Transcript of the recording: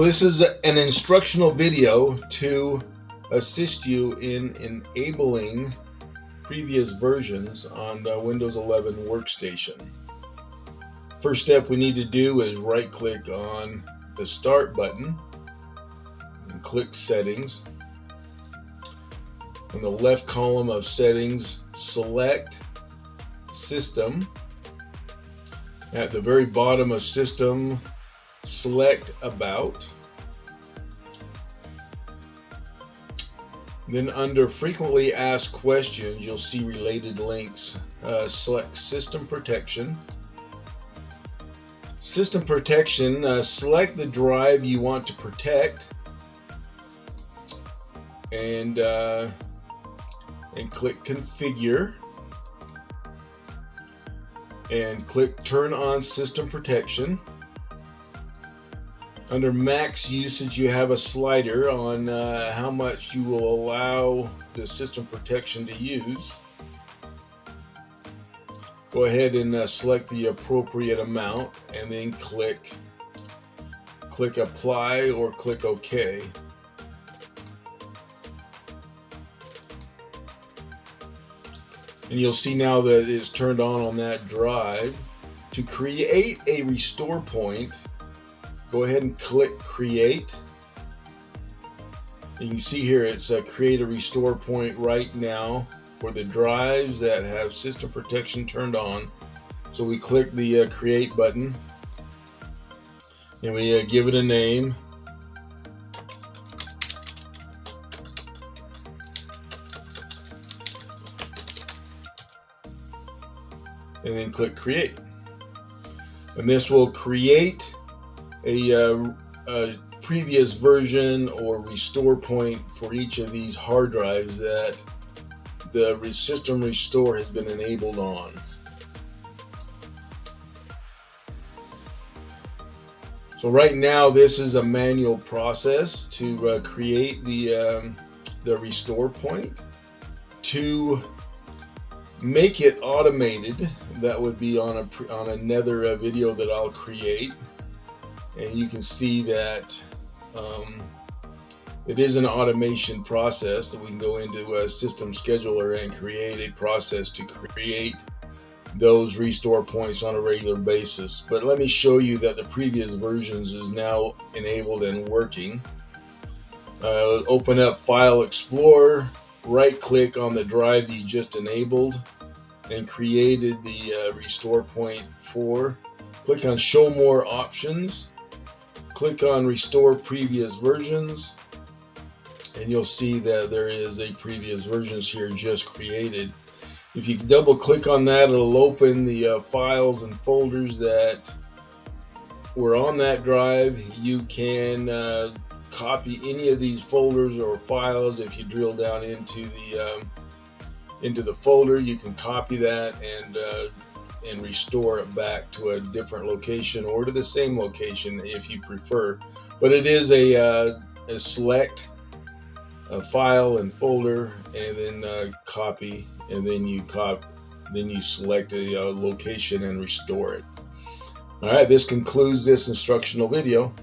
So this is an instructional video to assist you in enabling previous versions on the Windows 11 workstation. First step we need to do is right click on the Start button and click Settings. In the left column of Settings, select System. At the very bottom of System, select About. Then under Frequently Asked Questions, you'll see related links. Select System Protection. System Protection, select the drive you want to protect and click Configure and click Turn on System Protection. Under max usage, you have a slider on how much you will allow the system protection to use. Go ahead and select the appropriate amount and then click Apply or click OK. And you'll see now that it's turned on that drive. To create a restore point, go ahead and click Create. And you can see here it's create a restore point right now for the drives that have system protection turned on. So we click the Create button and we give it a name. And then click Create. And this will create a previous version or restore point for each of these hard drives that the system restore has been enabled on. So right now this is a manual process to create the restore point. To make it automated, that would be on another video that I'll create. And you can see that it is an automation process that we can go into a system scheduler and create a process to create those restore points on a regular basis. But let me show you that the previous versions is now enabled and working. Open up File Explorer, right click on the drive that you just enabled and created the restore point for. Click on Show More Options. Click on Restore Previous Versions, and you'll see that there is a previous versions here just created. If you double click on that, it'll open the files and folders that were on that drive. You can copy any of these folders or files. If you drill down into the folder, you can copy that and restore it back to a different location or to the same location if you prefer. But it is a select a file and folder and then copy, and then you select a location and restore it. All right, this concludes this instructional video.